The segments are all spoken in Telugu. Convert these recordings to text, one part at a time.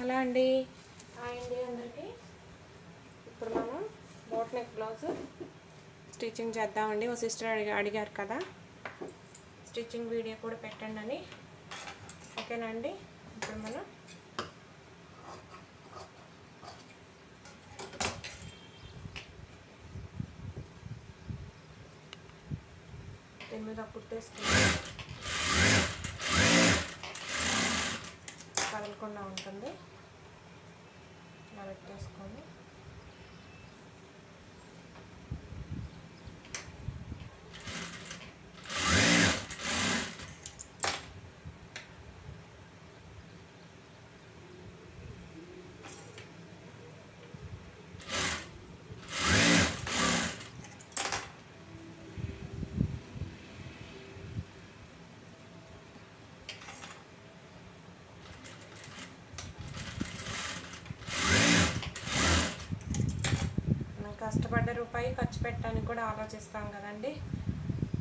హలో అండి, హాయ్ అండి అందరికీ. ఇప్పుడు మనం బోట్ నెక్ బ్లౌజ్ స్టిచ్చింగ్ చేద్దామండి. ఓ సిస్టర్ అడిగారు కదా స్టిచ్చింగ్ వీడియో కూడా పెట్టండి అని. ఓకేనా అండి. ఇప్పుడు మనం దీని మీద కుట్టేసుకుంటాం, కదలకుండా ఉంటుంది. ఇలా పెట్టేసుకొని కష్టపడ్డ రూపాయి ఖర్చు పెట్టడానికి కూడా ఆలోచిస్తాం కదండి.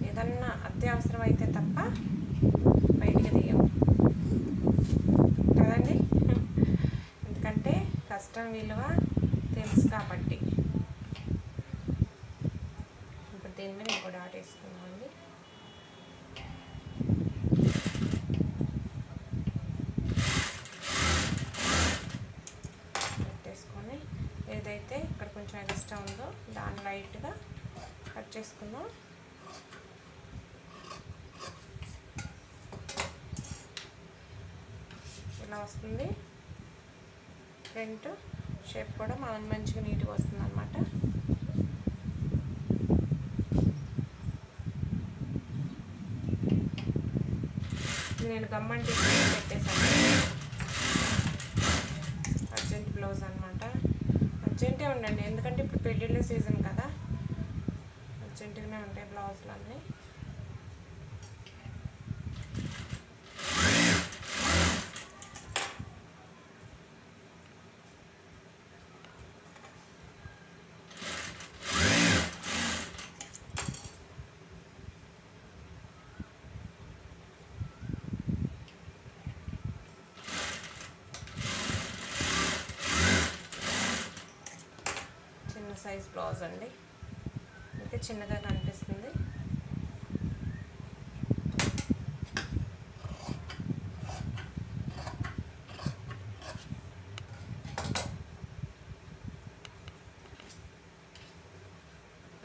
ఏదన్నా అత్యవసరం అయితే తప్ప బయటికి తీయం కదండి. ఎందుకంటే కష్టం విలువ తెలుసు కాబట్టి. ఇప్పుడు దీని మీద ఇంకో డాట్ వేసుకున్నామండి. పెట్టేసుకొని ఏదైతే ఇక్కడ కొంచెం ఎక్స్ట్రా ఉందో దాన్ని లైట్గా కట్ చేసుకుందాం. ఇలా వస్తుంది. ఫ్రంట్ షేప్ కూడా మంచిగా నీట్గా వస్తుంది అన్నమాట. నేను గమ్మంటి పెట్టేసాను. అర్జెంట్ బ్లౌజ్ అనమాట. అర్జెంటే ఉండండి, ఎందుకంటే ఇప్పుడు పెళ్ళిళ్ళ సీజన్ కదా, అర్జెంటుగానే ఉంటాయి బ్లౌజులు అన్నీ. సైజ్ బ్లౌజ్ అండి, అయితే చిన్నగా కనిపిస్తుంది.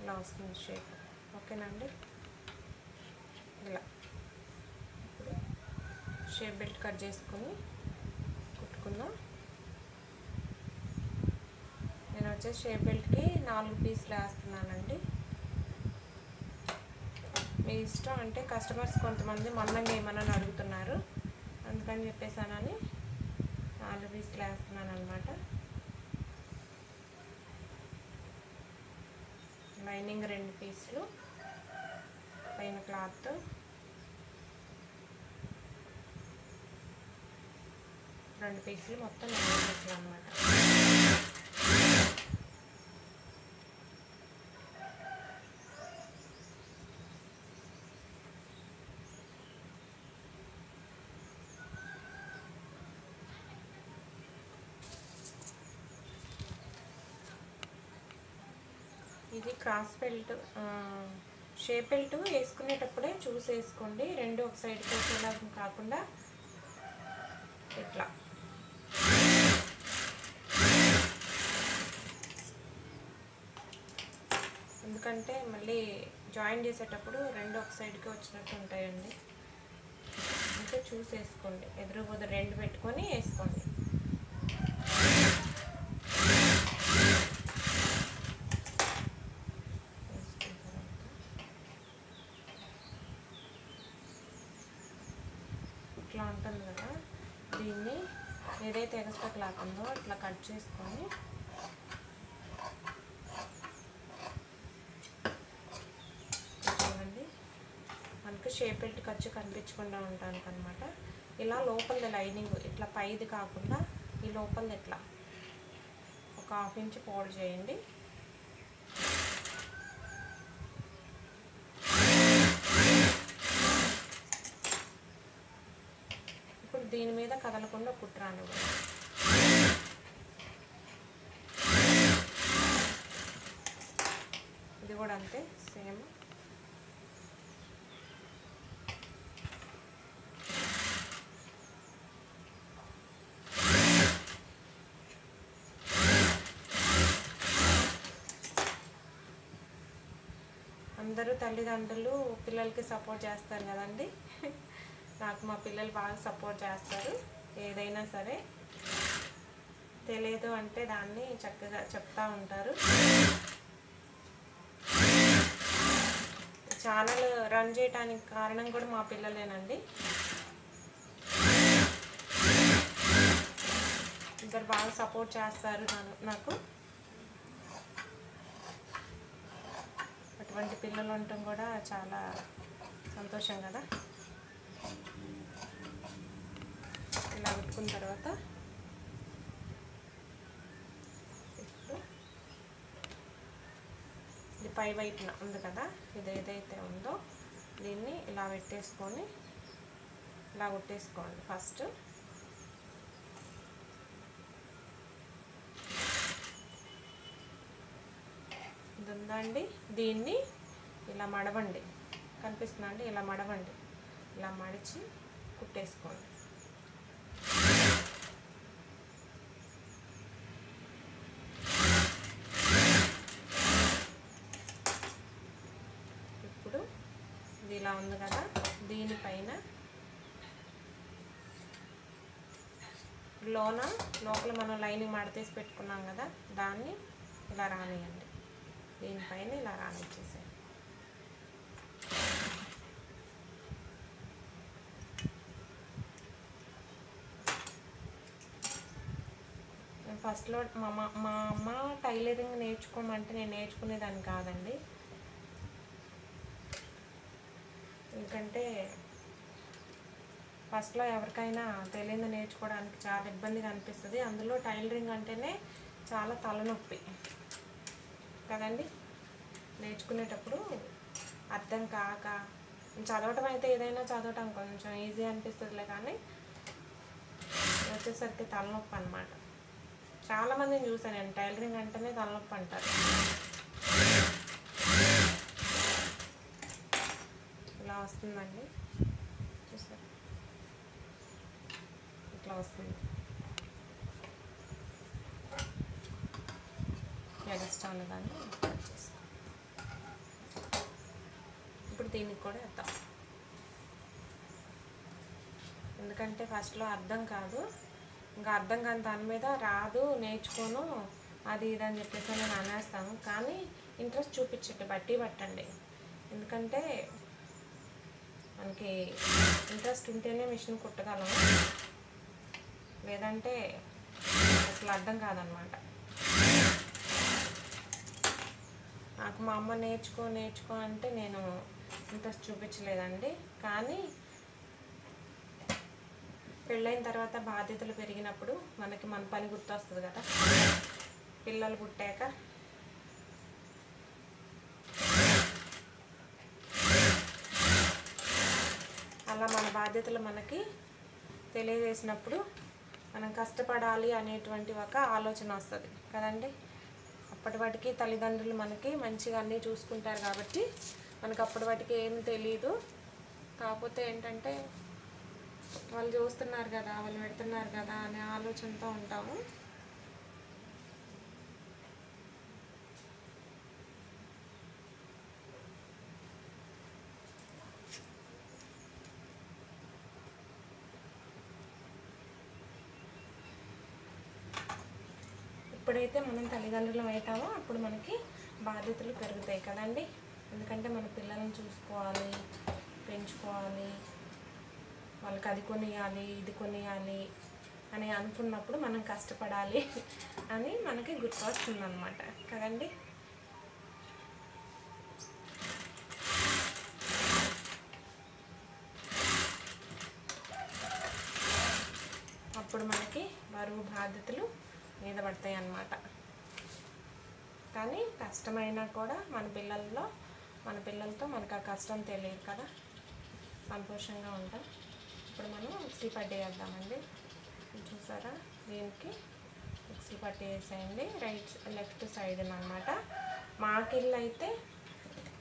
ఇలా వస్తుంది షేప్. ఓకేనండి. ఇలా షేప్ బెల్ట్ కట్ చేసుకొని కుట్టుకుందాం. నేను వచ్చేసి షేప్ బెల్ట్కి 4 పీసులు వేస్తున్నానండి. మీ ఇష్టం, అంటే కస్టమర్స్ కొంతమంది మందంగా ఏమని అడుగుతున్నారు, అందుకని చెప్పేసానని 4 పీసులు వేస్తున్నాను అనమాట. లైనింగ్ 2 పీసులు, పైన క్లాత్, రెండు పీసులు, మొత్తం 4 పీసులు అనమాట. ఇది క్రాస్ బెల్ట్, షేప్ బెల్ట్ వేసుకునేటప్పుడే చూసి వేసుకోండి. రెండు ఒక సైడ్కి వచ్చేలా కాకుండా ఇట్లా. ఎందుకంటే మళ్ళీ జాయిన్ చేసేటప్పుడు రెండు ఒక సైడ్కి వచ్చినట్టు ఉంటాయండి. అంటే చూసి వేసుకోండి, ఎదురు బదురు 2 పెట్టుకొని వేసుకోండి. ఇట్లా ఉంటుంది కదా, దీన్ని ఏదైతే ఎక్స్ట్రా క్లాత్ ఉందో ఇట్లా కట్ చేసుకొని చూడండి. మనకు షేప్ బెల్ట్ ఖర్చు కనిపించకుండా ఉండడానికి అనమాట. ఇలా లోపలది లైనింగ్ ఇట్లా పైది కాకుండా ఈ లోపలది ఇట్లా ఒక 1/2 ఇంచ్ ఫోల్డ్ చేయండి. దీని మీద కదలకుండా కుట్రానివ్వండి. కూడా అంతే సేమ్. అందరూ తల్లిదండ్రులు పిల్లలకి సపోర్ట్ చేస్తారు కదండి. నాకు మా పిల్లలు బాగా సపోర్ట్ చేస్తారు. ఏదైనా సరే తెలియదు అంటే దాన్ని చక్కగా చెప్తూ ఉంటారు. ఛానల్ రన్ చేయడానికి కారణం కూడా మా పిల్లలేనండి. ఇద్దరు బాగా సపోర్ట్ చేస్తారు నాకు. అటువంటి పిల్లలు ఉండటం కూడా చాలా సంతోషం కదా. ఇలా పెట్టుకున్న తర్వాత ఇప్పుడు ఇది పై వైపున ఉంది కదా, ఇది ఏదైతే ఉందో దీన్ని ఇలా పెట్టేసుకొని ఇలా కొట్టేసుకోండి. ఫస్ట్ ఇది ఉందండి, దీన్ని ఇలా మడవండి. కనిపిస్తుందా అండి? ఇలా మడవండి. ఇలా మడిచి కుట్టేసుకోండి. ఇప్పుడు ఇది ఇలా ఉంది కదా, దీనిపైన లోపల మనం లైనింగ్ మడతేసి పెట్టుకున్నాం కదా, దాన్ని ఇలా రానియండి. దీనిపైన ఇలా రానిచ్చేసేయండి. ఫస్ట్లో మా అమ్మ టైలరింగ్ నేర్చుకోమంటే నేను నేర్చుకునేదాన్ని కాదండి. ఎందుకంటే ఫస్ట్లో ఎవరికైనా తెలియదు నేర్చుకోవడానికి చాలా ఇబ్బందిగా అనిపిస్తుంది. అందులో టైలరింగ్ అంటేనే చాలా తలనొప్పి కదండి. నేర్చుకునేటప్పుడు అర్థం కాక, చదవటం అయితే ఏదైనా చదవటం కొంచెం ఈజీ అనిపిస్తుందిలే, కానీ వచ్చేసరికి తలనొప్పి అన్నమాట. చాలామందిని చూసాను నేను, టైలరింగ్ అంటేనే తలనొప్పి అంటారు. ఇలా వస్తుందండి, చూసారు? ఇట్లా వస్తుంది. ఎగస్ట్రా ఉన్నదాన్ని కట్ చేసుకో. ఇప్పుడు దీనికి కూడా వేద్దాం. ఎందుకంటే ఫస్ట్లో అర్థం కాదు, ఇంకా అర్థం కాని దాని మీద రాదు, నేర్చుకోను, అది ఇది అని చెప్పేసి నేను అనేస్తాను. కానీ ఇంట్రెస్ట్ చూపించండి, పట్టండి. ఎందుకంటే మనకి ఇంట్రెస్ట్ ఉంటేనే మిషన్ కుట్టగలము, లేదంటే అసలు అర్థం కాదనమాట. నాకు మా అమ్మ నేర్చుకో అంటే నేను ఇంట్రెస్ట్ చూపించలేదండి. కానీ పెళ్ళైన తర్వాత బాధ్యతలు పెరిగినప్పుడు మనకి మన పని గుర్తొస్తుంది కదా. పిల్లలు పుట్టాక అలా మన బాధ్యతలు మనకి తెలియజేసినప్పుడు మనం కష్టపడాలి అనేటువంటి ఒక ఆలోచన వస్తుంది కదండి. అప్పటి వాటికి తల్లిదండ్రులు మనకి మంచిగా అన్నీ చూసుకుంటారు కాబట్టి మనకు అప్పటి వాటికి ఏం తెలియదు. కాకపోతే ఏంటంటే వాళ్ళు చూస్తున్నారు కదా, వాళ్ళు పెడుతున్నారు కదా అనే ఆలోచనతో ఉంటాము. ఎప్పుడైతే మనం తల్లిదండ్రులం అవుతామో అప్పుడు మనకి బాధ్యతలు పెరుగుతాయి కదండి. ఎందుకంటే మన పిల్లల్ని చూసుకోవాలి, పెంచుకోవాలి, వాళ్ళకి అది కొనియాలి, ఇది కొనియాలి అని అనుకున్నప్పుడు మనం కష్టపడాలి అని మనకి గుర్తొస్తుంది అన్నమాట కదండి. అప్పుడు మనకి బరువు బాధ్యతలు మీద పడతాయి అన్నమాట. కానీ కష్టమైనా కూడా మన పిల్లలతో మనకు ఆ కష్టం తెలియదు కదా, సంతోషంగా ఉంటాం. ఇప్పుడు మనం మిక్సీ పట్టి వేద్దామండి. చూసారా, దీనికి మిక్సీ పట్టి వేసేయండి లెఫ్ట్ సైడ్ అన్నమాట. మాకిల్లు అయితే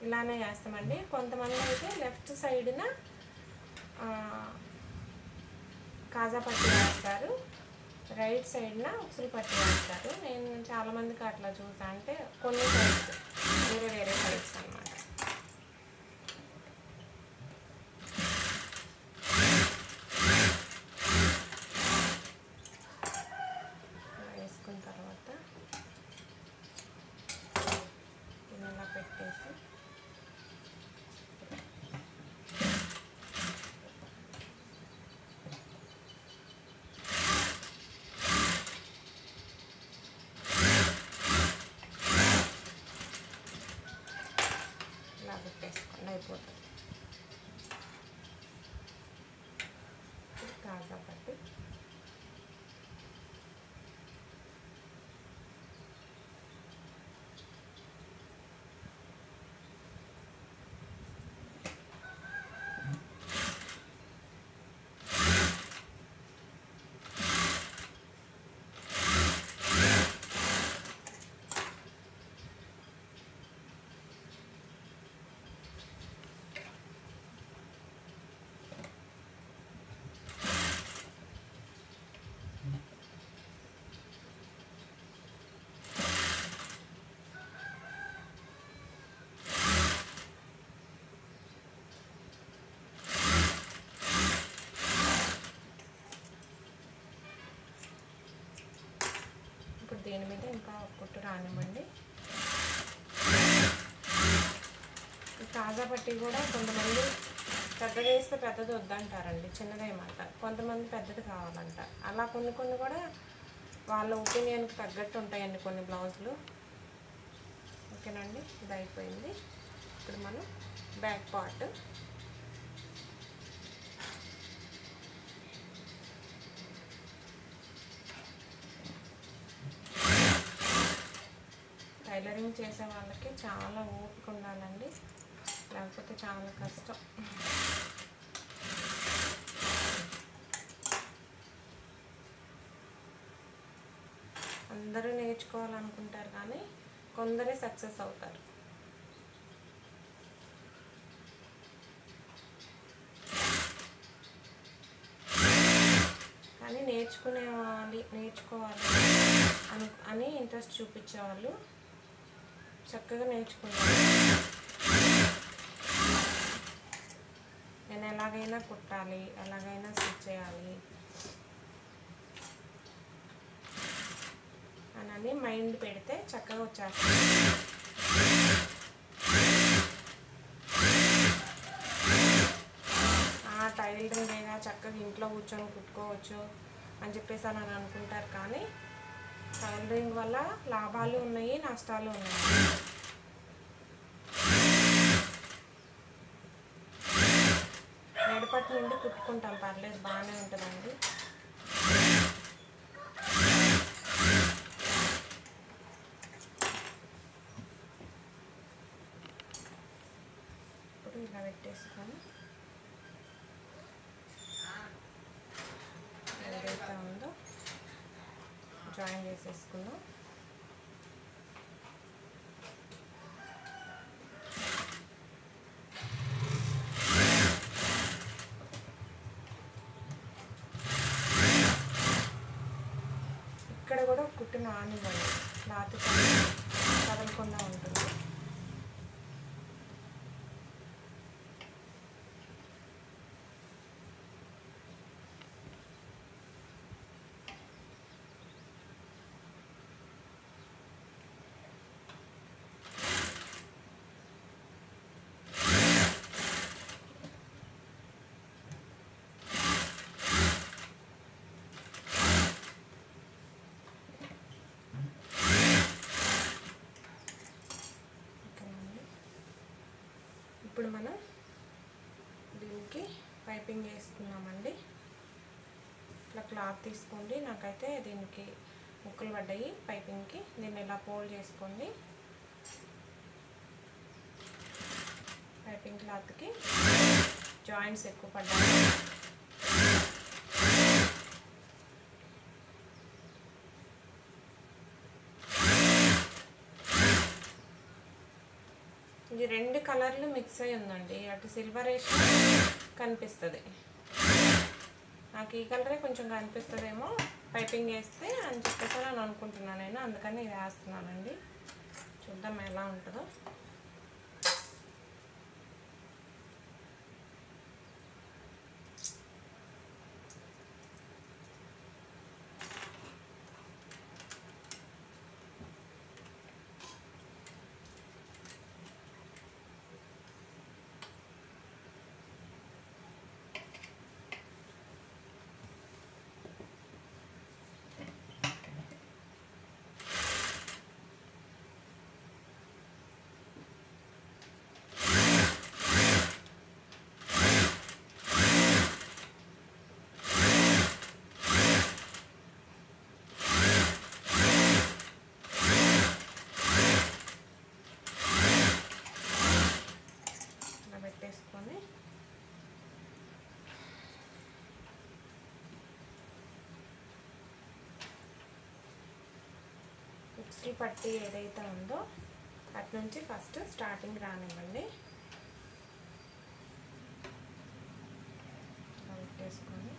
ఇలానే చేస్తామండి. కొంతమంది అయితే లెఫ్ట్ సైడ్న కాజా పట్టి వేస్తారు, రైట్ సైడ్న ఉక్సులు పట్టి వేస్తారు. నేను చాలామందికి అట్లా చూసా, అంటే కొన్ని సైడ్స్ వేరే వేరే సైడ్స్ అన్నమాట. వేసుకున్న తర్వాత ఇలా పెట్టేసి ఇలా పెట్టేసుకోండి, అయిపోతుంది. కాజా పట్టి దీని మీద ఇంకా కుట్టు రానివ్వండి. కాజా పట్టి కూడా కొంతమంది పెద్దది వేస్తే పెద్దది వద్దంటారండి, చిన్నదేమంటారు. కొంతమంది పెద్దది కావాలంటారు. అలా కొన్ని కొన్ని కూడా వాళ్ళ ఒపీనియన్కి తగ్గట్టు ఉంటాయండి కొన్ని బ్లౌజులు. ఓకేనండి, ఇది అయిపోయింది. ఇప్పుడు మనం బ్యాక్ పార్ట్ టైలరింగ్ చేసే వాళ్ళకి చాలా ఓపిక ఉండాలండి, లేకపోతే చాలా కష్టం. అందరూ నేర్చుకోవాలనుకుంటారు కానీ కొందరే సక్సెస్ అవుతారు. కానీ నేర్చుకోవాలి అని ఇంట్రెస్ట్ చూపించేవాళ్ళు చక్కగా నేర్చుకుంటారు. నేను ఎలాగైనా కుట్టాలి, ఎలాగైనా స్టిచ్ చేయాలి అని మైండ్ పెడితే చక్కగా వచ్చేస్తుంది. టైలరింగ్ లేదా చక్కగా ఇంట్లో కూర్చొని కుట్టుకోవచ్చు అని చెప్పేసి అని అనుకుంటారు. కానీ టైలరింగ్ వల్ల లాభాలు ఉన్నాయి, నష్టాలు ఉన్నాయి. నడిపటి నుండి కుట్టుకుంటాం, పర్లేదు, బాగానే ఉంటుందండి. ఇప్పుడు ఇలా పెట్టేసుకొని ఏదైతే ఉందో జాయిన్ చేసేసుకున్నాం. ఇక్కడ కూడా కుట్టు నానివ్వండి, క్లాత్ కదలకుండా ఉంటుంది. ఇప్పుడు మనం దీనికి పైపింగ్ వేసుకున్నామండి. ఇట్లా క్లాత్ తీసుకోండి, నాకైతే దీనికి ముక్కలు పడ్డాయి పైపింగ్కి. దీన్ని ఇలా ఫోల్డ్ చేసుకోండి. పైపింగ్ క్లాత్కి జాయింట్స్ ఎక్కువ పడ్డాయి. ఇది రెండు కలర్లు మిక్స్ అయి ఉందండి, అటు సిల్వరేషన్ కనిపిస్తుంది, నాకు ఈ కలరే కొంచెం కనిపిస్తుందేమో పైపింగ్ వేస్తే అని చెప్పేసి అని అనుకుంటున్నాను నేను, అందుకని ఇది వేస్తున్నానండి. చూద్దాం ఎలా ఉంటుందో. పెట్టేసుకొని మిక్సీ పట్టి ఏదైతే ఉందో అటు నుంచి ఫస్ట్ స్టార్టింగ్ రానివ్వండి. పెట్టేసుకొని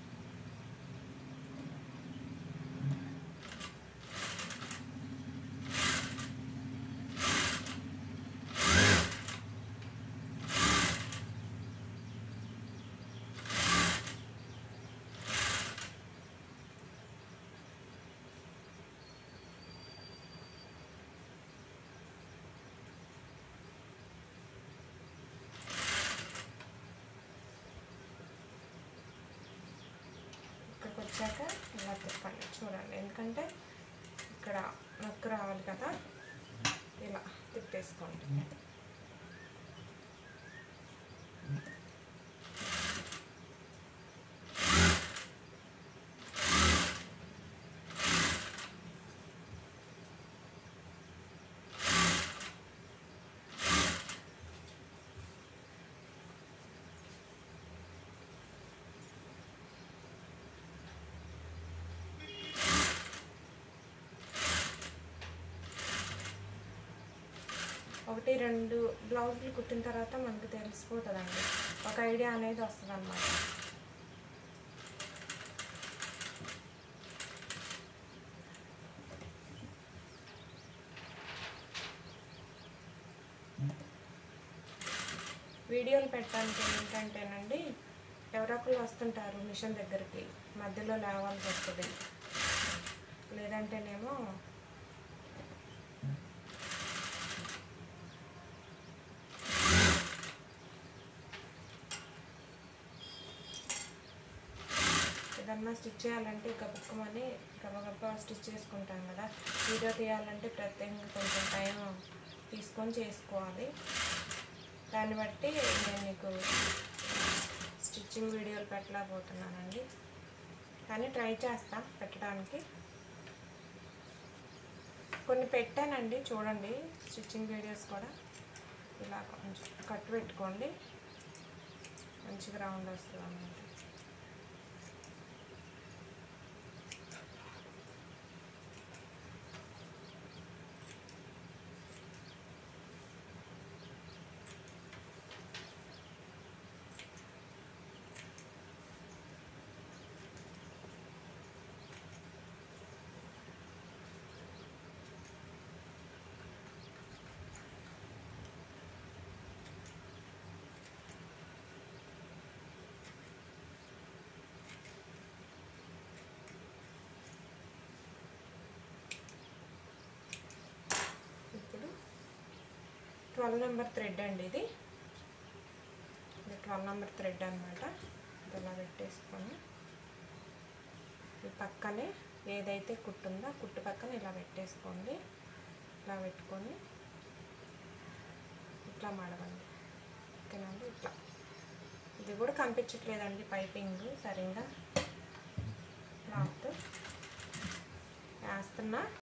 వచ్చాక ఇలా తిప్పండి, చూడండి, ఎందుకంటే ఇక్కడ నొక్కు రావాలి కదా, ఇలా తిప్పేసుకోండి. ఒకటి రెండు బ్లౌజులు కుట్టిన తర్వాత మనకు తెలిసిపోతుందండి, ఒక ఐడియా అనేది వస్తుంది అన్నమాట. వీడియోలు పెట్టడానికి ఏంటంటేనండి, ఎవరొకరు వస్తుంటారు మిషన్ దగ్గరికి, మధ్యలో లేవాల్సి వస్తుంది, లేదంటేనేమో ఏదన్నా స్టిచ్ చేయాలంటే గబుక్కుమని గబగబా స్టిచ్ చేసుకుంటాం కదా, వీడియో తీయాలంటే ప్రత్యేకంగా కొంచెం టైం తీసుకొని చేసుకోవాలి. దాన్ని బట్టి నేను మీకు స్టిచ్చింగ్ వీడియోలు పెట్టలేకపోతున్నానండి, కానీ ట్రై చేస్తా పెట్టడానికి. కొన్ని పెట్టానండి చూడండి స్టిచ్చింగ్ వీడియోస్ కూడా. ఇలా కొంచెం కట్ పెట్టుకోండి, మంచిగా రౌండ్ వస్తుంది అన్నమాట. ఇప్పుడు 12 నెంబర్ థ్రెడ్ అండి, ఇది 12 నెంబర్ థ్రెడ్ అనమాట. ఇలా పెట్టేసుకొని ఈ పక్కనే ఏదైతే కుట్టుందో ఆ కుట్టు పక్కన ఇలా పెట్టేసుకోండి. ఇలా పెట్టుకొని ఇట్లా మడవండి, ఓకేనండి. ఇట్లా ఇది కూడా కనిపించట్లేదండి పైపింగ్ సరిగ్గా, క్లాత్ వేస్తున్నా